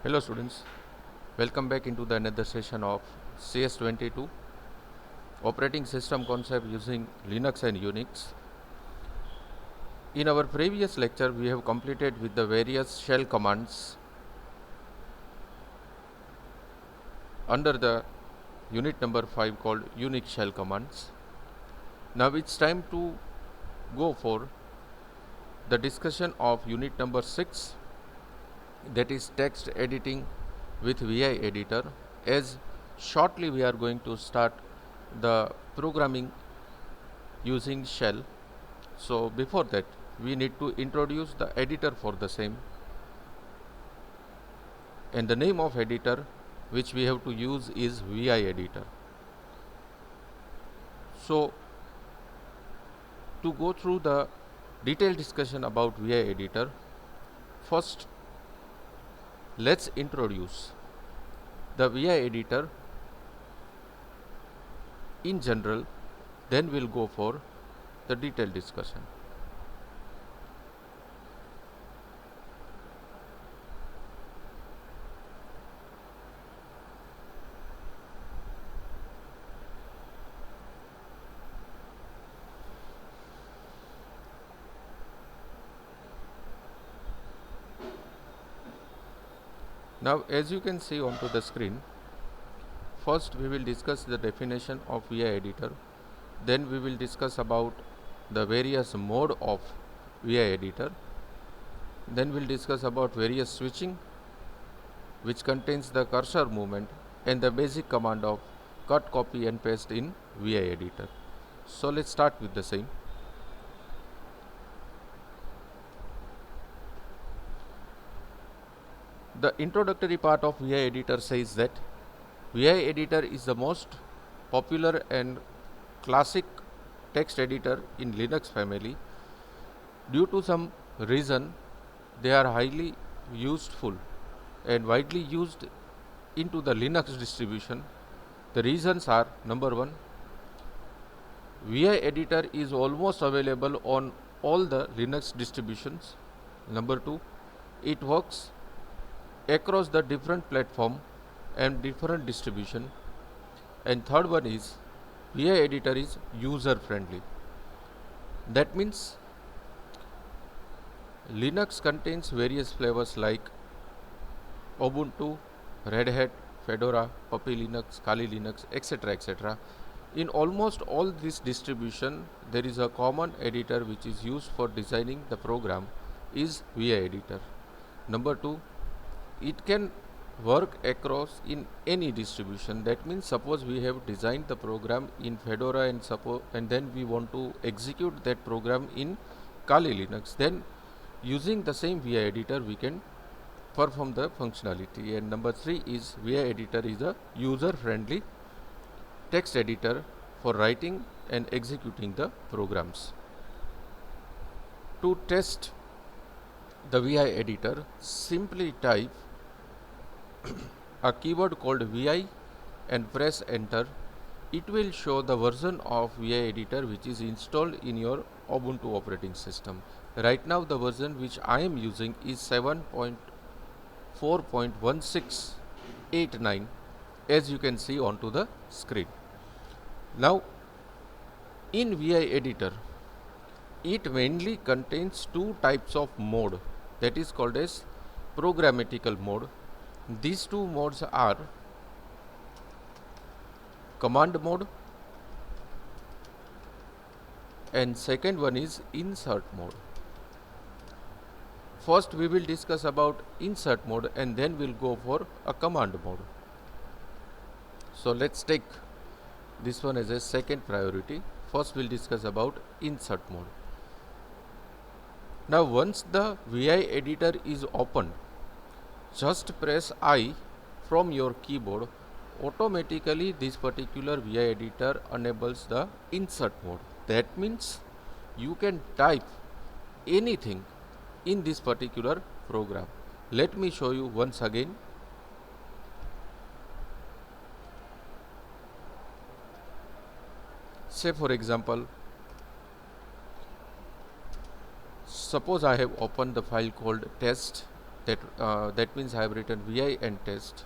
Hello students, welcome back into the another session of CS22 operating system concept using Linux and Unix. In our previous lecture we have completed with the various shell commands under the unit number 5 called Unix shell commands. Now it's time to go for the discussion of unit number 6, that is text editing with VI editor, as shortly we are going to start the programming using shell. So before that we need to introduce the editor for the same, and the name of editor which we have to use is VI editor. So to go through the detailed discussion about VI editor, first let's introduce the VI editor in general, then we'll go for the detailed discussion. Now as you can see onto the screen, first we will discuss the definition of VI editor, then we will discuss about the various mode of VI editor, then we'll discuss about various switching which contains the cursor movement and the basic command of cut, copy and paste in VI editor. So let's start with the same. The introductory part of VI editor says that VI editor is the most popular and classic text editor in Linux family. Due to some reason they are highly useful and widely used into the Linux distribution. The reasons are: number one, VI editor is almost available on all the Linux distributions. Number two, it works across the different platform and different distribution. And third one is VI editor is user friendly. That means Linux contains various flavors like Ubuntu, Red Hat, Fedora, Puppy Linux, Kali Linux, etc. etc. In almost all this distribution there is a common editor which is used for designing the program, is VI editor. Number two, it can work across in any distribution. That means suppose we have designed the program in Fedora and then we want to execute that program in Kali Linux, then using the same VI editor we can perform the functionality. And number three is VI editor is a user friendly text editor for writing and executing the programs. To test the VI editor, simply type a keyword called VI and press enter. It will show the version of VI editor which is installed in your Ubuntu operating system. Right now the version which I am using is 7.4.1689, as you can see onto the screen. Now in VI editor it mainly contains two types of mode, that is called as programmatical mode. These two modes are command mode and second one is insert mode. First we will discuss about insert mode and then we'll go for a command mode. So let's take this one as a second priority. First we'll discuss about insert mode. Now once the VI editor is opened, just press I from your keyboard. Automatically this particular VI editor enables the insert mode. That means you can type anything in this particular program. Let me show you once again. Say for example, suppose I have opened the file called test that means I have written vi and test,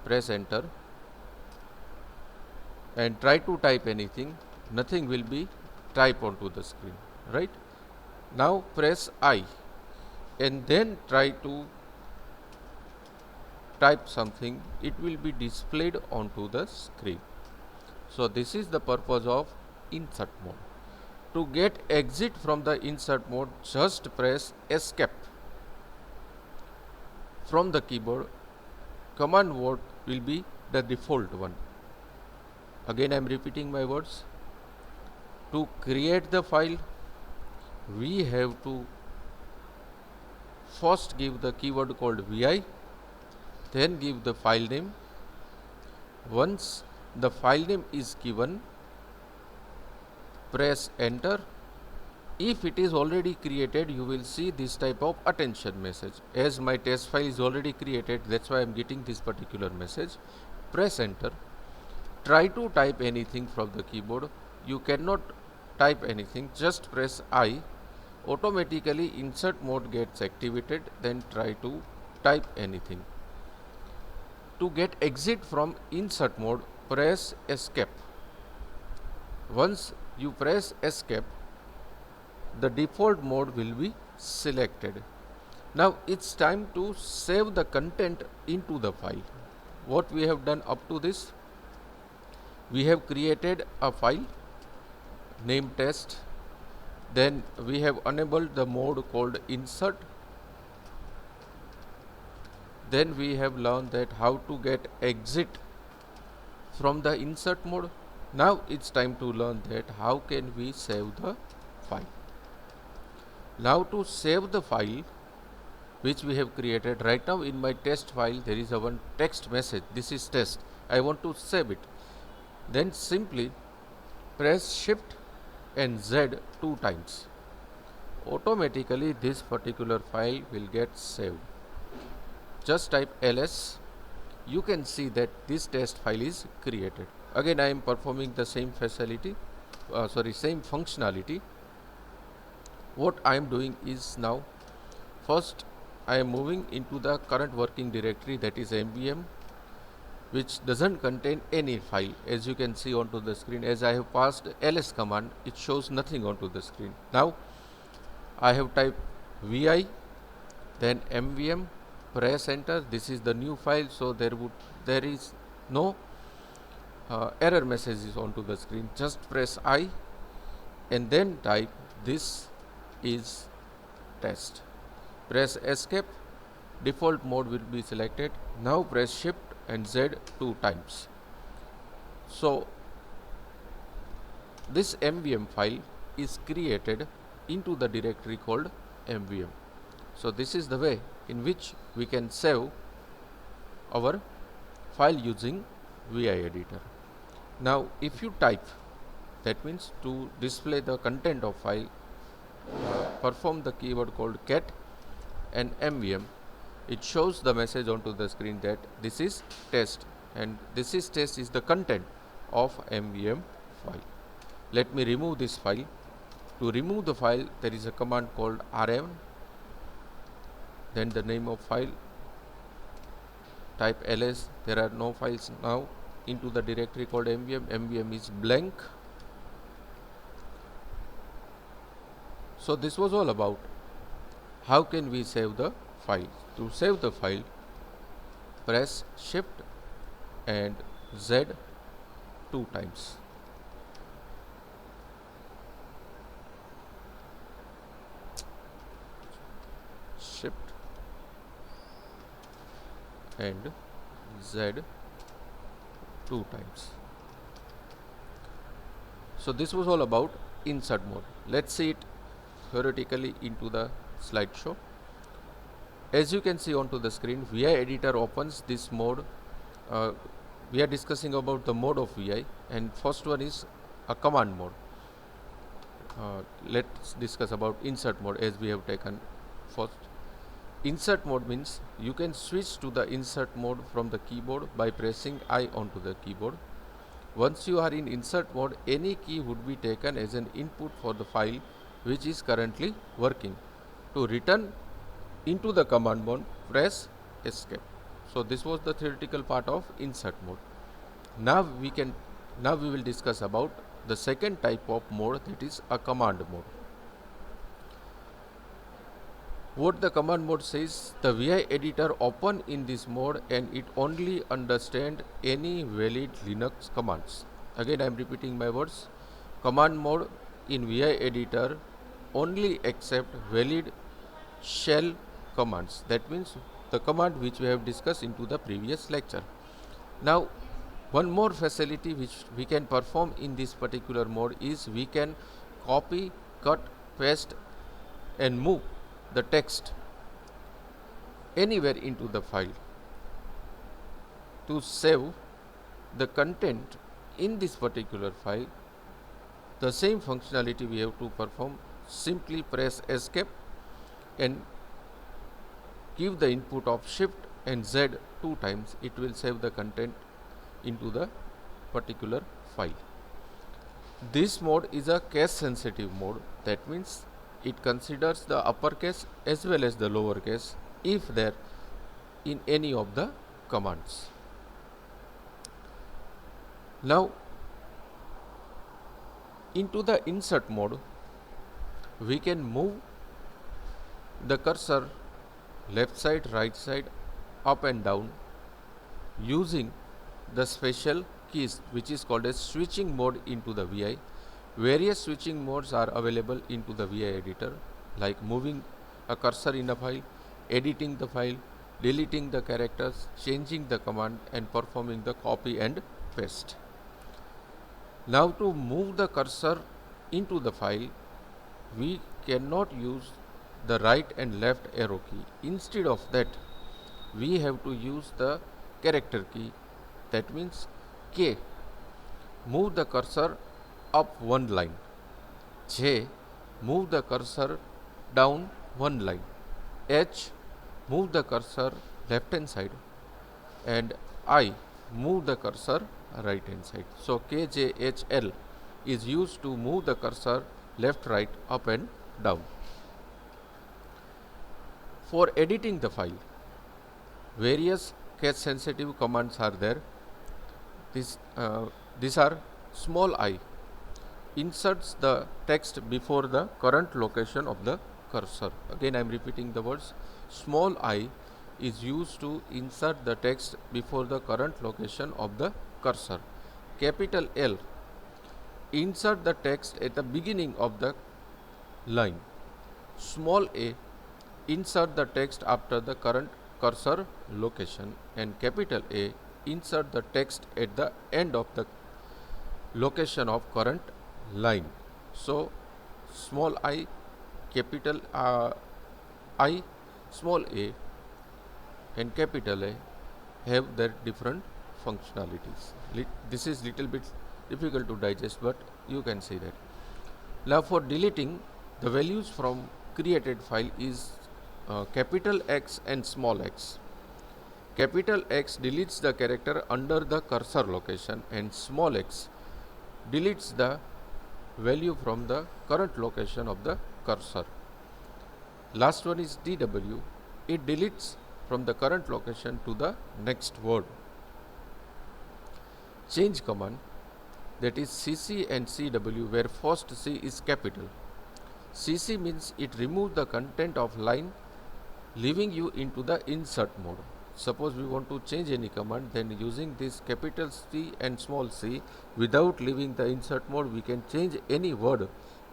press enter and try to type anything, nothing will be typed onto the screen, right? Now press I and then try to type something, it will be displayed onto the screen. So this is the purpose of insert mode. To get exit from the insert mode, just press escape from the keyboard. Command word will be the default one. Again I am repeating my words. To create the file, we have to first give the keyword called vi, then give the file name. Once the file name is given, press enter. If it is already created, you will see this type of attention message. As my test file is already created, that's why I am getting this particular message. Press enter. Try to type anything from the keyboard. You cannot type anything, just press I. Automatically insert mode gets activated, then try to type anything. To get exit from insert mode, press escape. Once you press escape, the default mode will be selected. Now it's time to save the content into the file. What we have done up to this, we have created a file named test, then we have enabled the mode called insert, then we have learned that how to get exit from the insert mode. Now it's time to learn that how can we save the file. Now to save the file which we have created, right now in my test file there is a one text message, this is test, I want to save it. Then simply press shift and Z 2 times. Automatically this particular file will get saved. Just type ls, you can see that this test file is created. Again I am performing the same facility, same functionality. What I am doing is, now first I am moving into the current working directory, that is MVM, which doesn't contain any file. As you can see onto the screen, as I have passed ls command, it shows nothing onto the screen. Now I have typed vi, then MVM, press enter. This is the new file, so there is no error messages onto the screen. Just press I and then type this is test. Press escape, default mode will be selected. Now press shift and Z 2 times. So this MVM file is created into the directory called MVM. So this is the way in which we can save our file using VI editor. Now if you type, that means to display the content of file, perform the keyword called cat and MVM. It shows the message onto the screen that this is test, and this is test is the content of MVM file. Let me remove this file. To remove the file, there is a command called rm, then the name of file, type ls. There are no files now into the directory called MVM. MVM is blank. So this was all about how can we save the file. To save the file, press shift and Z 2 times. Shift and Z 2 times. So this was all about insert mode. Let's see it theoretically into the slideshow. As you can see onto the screen, VI editor opens this mode. We are discussing about the mode of VI, and first one is a command mode. Let's discuss about insert mode as we have taken first. Insert mode means you can switch to the insert mode from the keyboard by pressing I onto the keyboard. Once you are in insert mode, any key would be taken as an input for the file which is currently working. To return into the command mode, press escape. So this was the theoretical part of insert mode. Now we will discuss about the second type of mode, that is a command mode. What the command mode says, the VI editor open in this mode and it only understand any valid Linux commands. Again I am repeating my words. Command mode in VI editor only accept valid shell commands. That means the command which we have discussed into the previous lecture. Now one more facility which we can perform in this particular mode is we can copy, cut, paste and move the text anywhere into the file. To save the content in this particular file, the same functionality we have to perform. Simply press escape and give the input of shift and Z 2 times. It will save the content into the particular file. This mode is a case sensitive mode. That means it considers the uppercase as well as the lowercase if there in any of the commands. Now into the insert mode, we can move the cursor left side, right side, up and down using the special keys which is called as switching mode into the VI. Various switching modes are available into the VI editor, like moving a cursor in a file, editing the file, deleting the characters, changing the command and performing the copy and paste. Now to move the cursor into the file, we cannot use the right and left arrow key. Instead of that, we have to use the character key. That means K, move the cursor up one line. J, move the cursor down one line. H, move the cursor left hand side. And I, move the cursor right hand side. So K, J, H, L is used to move the cursor left, right, up and down. For editing the file, various case sensitive commands are there. These are small I, inserts the text before the current location of the cursor. Again I am repeating the words. Small I is used to insert the text before the current location of the cursor. Capital L, insert the text at the beginning of the line. Small a, insert the text after the current cursor location. And capital A, insert the text at the end of the location of current line. So small I, capital I, small a and capital A have their different functionalities. This is little bit difficult to digest, but you can see that. Now for deleting the values from created file is capital X and small x. Capital X deletes the character under the cursor location and small x deletes the value from the current location of the cursor. Last one is DW. It deletes from the current location to the next word. Change command, that is CC and CW, where first C is capital. CC means it removes the content of line, leaving you into the insert mode. Suppose we want to change any command, then using this capital C and small c without leaving the insert mode, we can change any word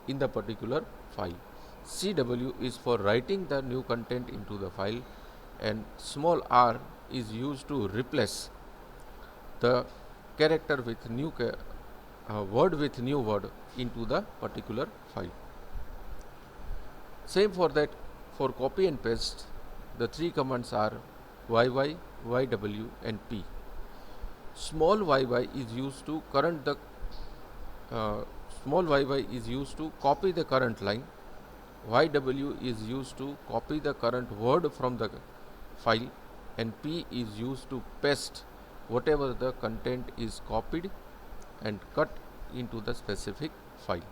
in the particular file. CW is for writing the new content into the file, and small r is used to replace the character with new word with new word into the particular file. Same for that. For copy and paste, the three commands are YY, YW and P. Small YY is used to copy the current line. YW is used to copy the current word from the file, and P is used to paste whatever the content is copied and cut into the specific file.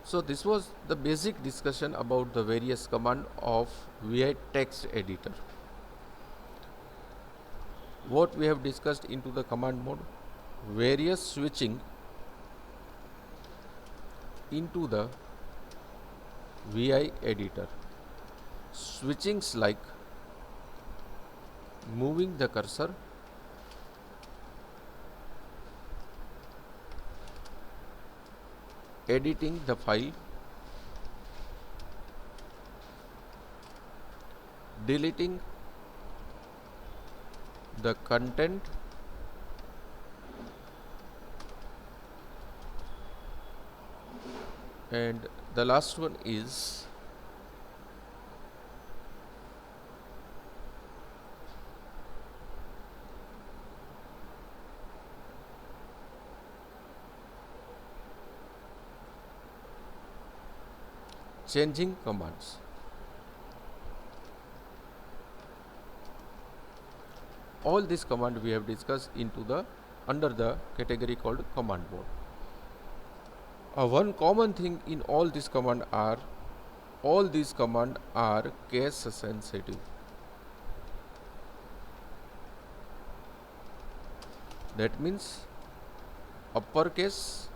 So this was the basic discussion about the various command of VI text editor. What we have discussed into the command mode, various switching into the VI editor. Switchings like moving the cursor, editing the file, deleting the content, and the last one is changing commands. All this command we have discussed into the under the category called command mode. One common thing in all these command are all these command are case sensitive. That means uppercase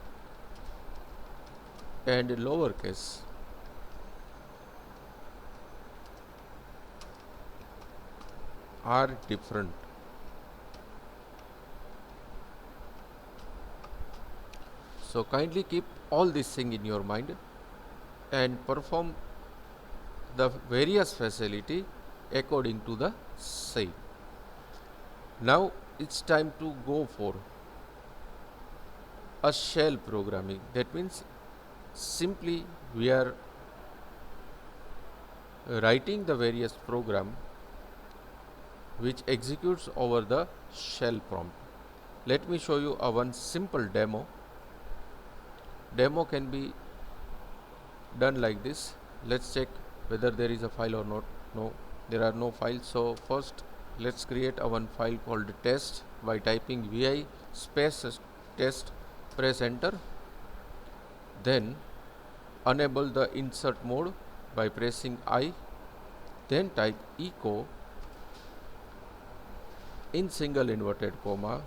and lowercase are different. So kindly keep all this thing in your mind and perform the various facility according to the same. Now it's time to go for a shell programming. That means simply we are writing the various program which executes over the shell prompt. Let me show you a one simple demo. Demo can be done like this. Let's check whether there is a file or not. No, there are no files. So first let's create a one file called test by typing vi space test, press enter. Then enable the insert mode by pressing I. Then type echo in single inverted comma.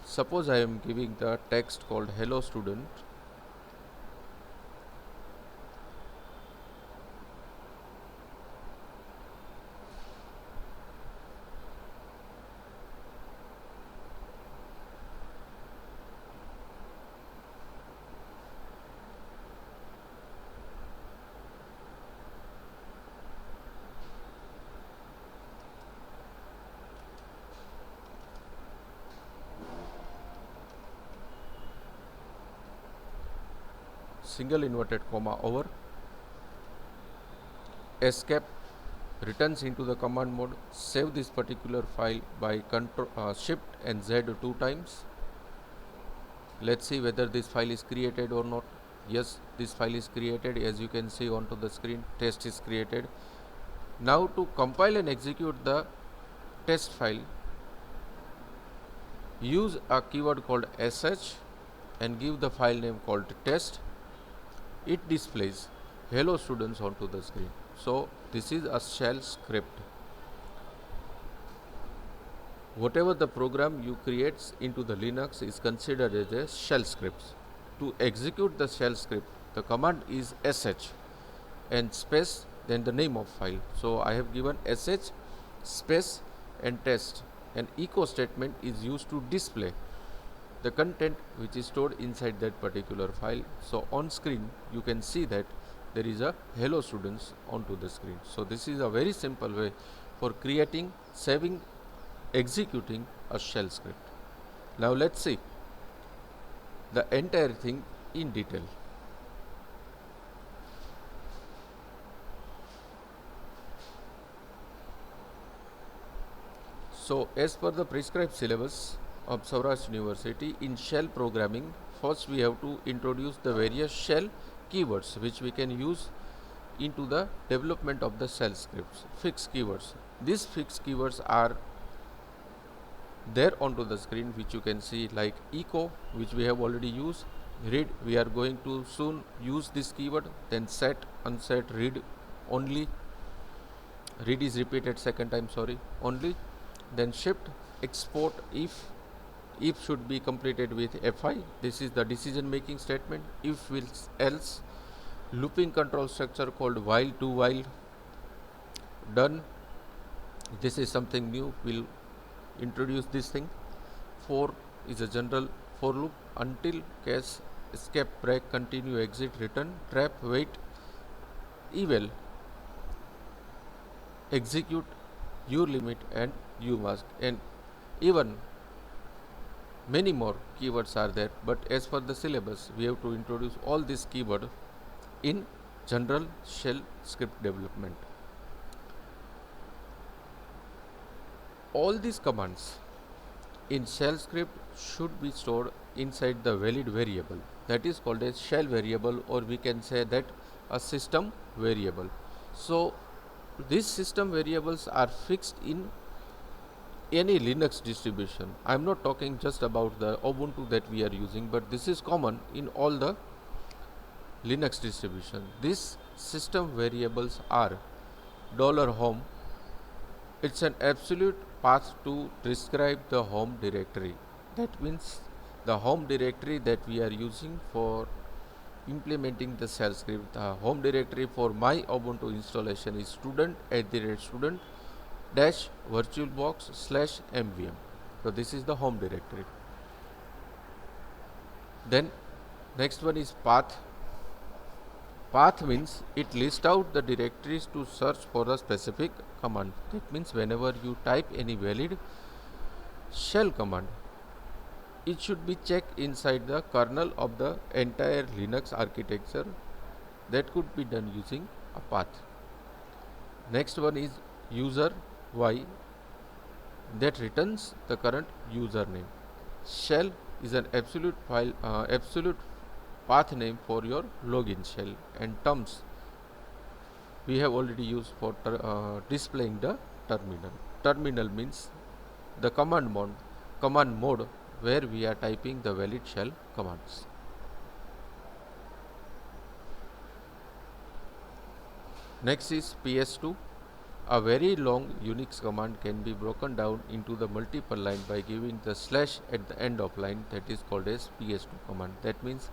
Suppose I am giving the text called hello student. Single inverted comma over, escape, returns into the command mode. Save this particular file by shift and Z 2 times. Let's see whether this file is created or not. Yes, this file is created. As you can see onto the screen, test is created. Now to compile and execute the test file, use a keyword called sh and give the file name called test. It displays hello students onto the screen. So this is a shell script. Whatever the program you create into the Linux is considered as a shell script. To execute the shell script, the command is sh and space then the name of file. So I have given sh space and test, and echo statement is used to display the content which is stored inside that particular file. So on screen you can see that there is a hello students onto the screen. So this is a very simple way for creating, saving, executing a shell script. Now let's see the entire thing in detail. So as per the prescribed syllabus of Saurashtra University, in shell programming, first we have to introduce the various shell keywords which we can use into the development of the shell scripts. Fixed keywords. These fixed keywords are there onto the screen, which you can see, like echo, which we have already used, read, we are going to soon use this keyword. Then set, unset, read only, read is repeated second time, sorry, only. Then shift, export if should be completed with fi. This is the decision making statement. If will else, looping control structure called while to while, done. This is something new, we'll introduce this thing. For is a general for loop, until, case, escape, break, continue, exit, return, trap, wait, eval, execute, you limit, and you must, and even many more keywords are there. But as per the syllabus, we have to introduce all these keywords in general shell script development. All these commands in shell script should be stored inside the valid variable, that is called a shell variable, or we can say that a system variable. So these system variables are fixed in any Linux distribution. I am not talking just about the Ubuntu that we are using, but this is common in all the Linux distribution. These system variables are $home. It's an absolute path to describe the home directory. That means the home directory that we are using for implementing the shell script. The home directory for my Ubuntu installation is student dash virtualbox slash mvm. So this is the home directory. Then next one is path. Path means it lists out the directories to search for the specific command. That means whenever you type any valid shell command, it should be checked inside the kernel of the entire Linux architecture. That could be done using a path. Next one is user y, that returns the current username. Shell is an absolute path name for your login shell, and terms we have already used for displaying the terminal. Terminal means the command mode where we are typing the valid shell commands. Next is ps2. A very long Unix command can be broken down into the multiple line by giving the slash at the end of line, that is called as ps2 command. That means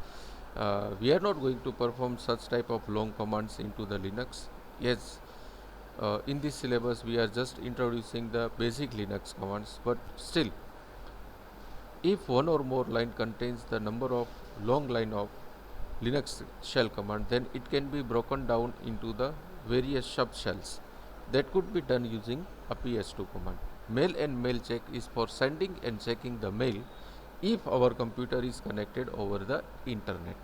we are not going to perform such type of long commands into the Linux. Yes, in this syllabus we are just introducing the basic Linux commands, but still, if one or more line contains the number of long line of Linux shell command, then it can be broken down into the various sub shells. That could be done using a ps2 command. Mail and mail check is for sending and checking the mail if our computer is connected over the internet.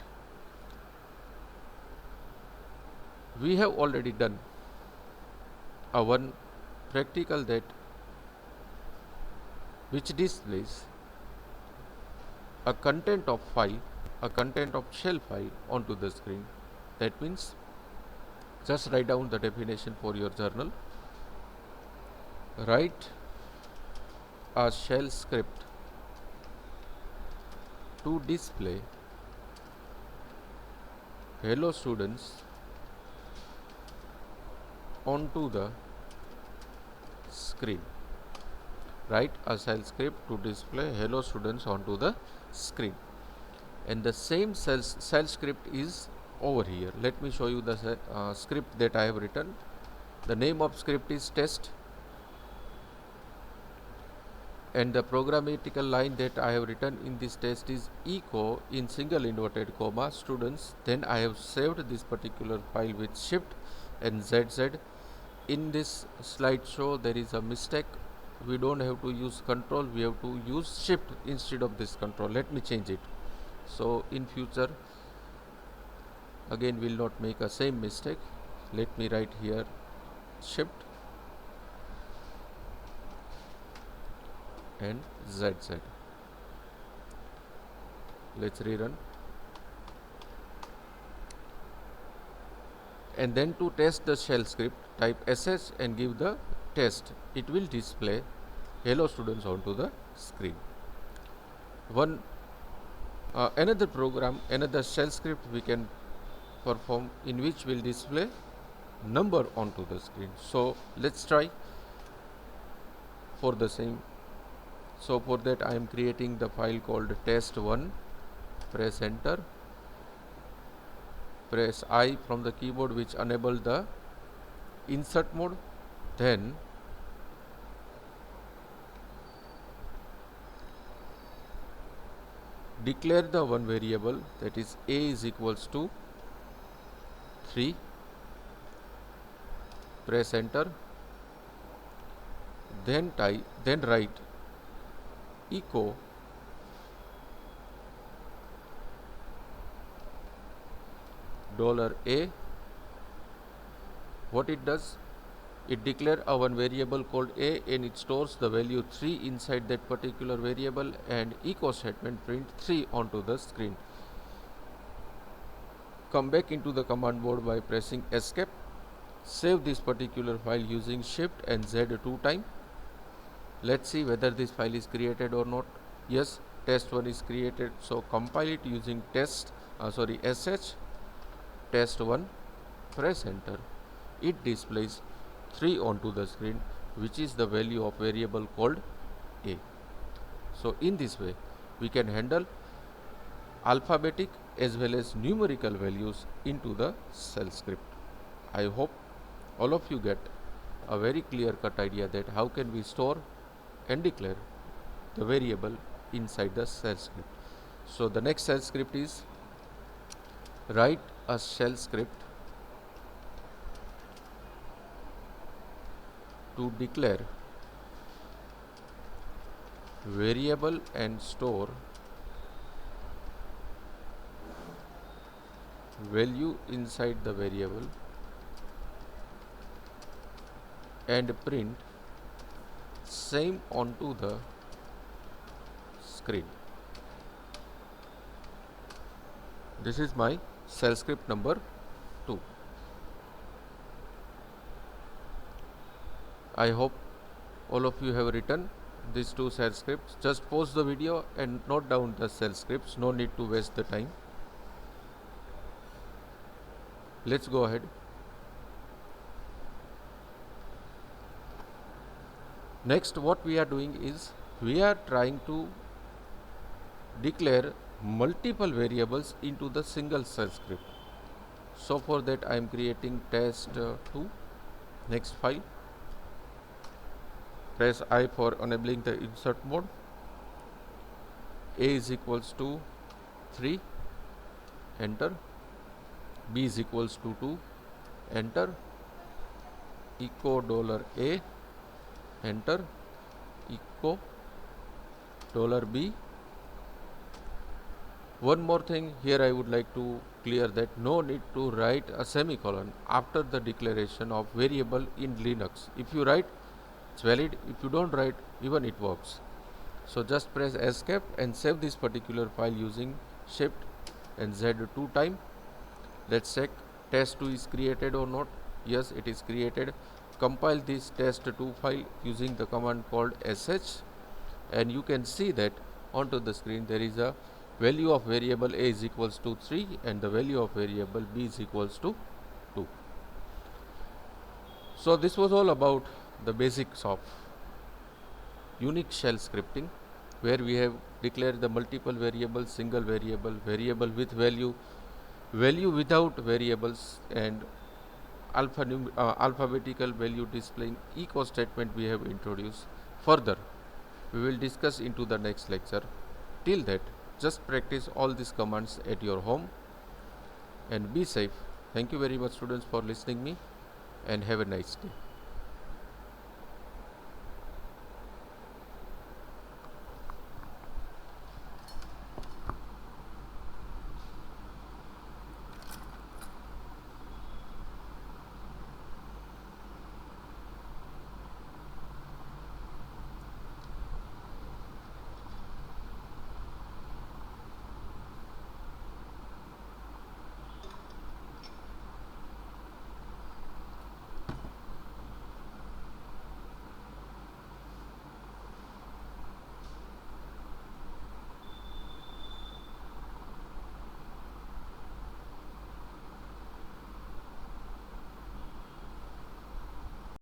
We have already done a one practical that which displays a content of shell file onto the screen. That means just write down the definition for your journal. Write a shell script to display hello students onto the screen. Write a shell script to display hello students onto the screen. And the same shell script is over here. Let me show you the script that I have written. The name of script is test, and the programmatical line that I have written in this test is echo in single inverted comma students. Then I have saved this particular file with shift and ZZ. In this slideshow there is a mistake. We don't have to use control, we have to use shift instead of this control. Let me change it, so in future again will not make a same mistake. Let me write here shift and ZZ. Let's rerun. And then to test the shell script, type sh and give the test. It will display hello students onto the screen. One Another program, another shell script we can perform in which will display number onto the screen. So let's try for the same. So for that I am creating the file called test1. Press enter, press I from the keyboard, which enable the insert mode. Then declare the one variable, that is a is equals to 3. Press enter, then write echo $a. What it does, it declares a one variable called a and it stores the value 3 inside that particular variable, and echo statement print 3 onto the screen. Come back into the command board by pressing escape. Save this particular file using shift and Z 2 times. Let's see whether this file is created or not. Yes, test1 is created. So compile it using sh test1. Press enter. It displays 3 onto the screen, which is the value of variable called a. So in this way we can handle alphabetic as well as numerical values into the shell script. I hope all of you get a very clear cut idea that how can we store and declare the variable inside the shell script. So the next shell script is write a shell script to declare variable and store value inside the variable and print same onto the screen. This is my shell script number 2. I hope all of you have written these 2 shell scripts. Just pause the video and note down the shell scripts. No need to waste the time. Let's go ahead. Next, what we are doing is we are trying to declare multiple variables into the single shell script. So for that I am creating test2. Next file. Press I for enabling the insert mode. A is equals to 3. Enter. B is equals to 2. Enter. Echo $a. Enter. Echo $b. One more thing here, I would like to clear that no need to write a semicolon after the declaration of variable in Linux. If you write, it's valid. If you don't write, even it works. So just press escape and save this particular file using shift and Z 2 times. Let's check test2 is created or not. Yes, it is created. Compile this test2 file using the command called sh, and you can see that onto the screen there is a value of variable a is equals to 3 and the value of variable b is equals to 2. So this was all about the basics of Unix shell scripting, where we have declared the multiple variables, single variable, variable with value, value without variables, and alphabetical value displaying echo statement we have introduced. Further, we will discuss into the next lecture. Till that, just practice all these commands at your home and be safe. Thank you very much, students, for listening me, and have a nice day.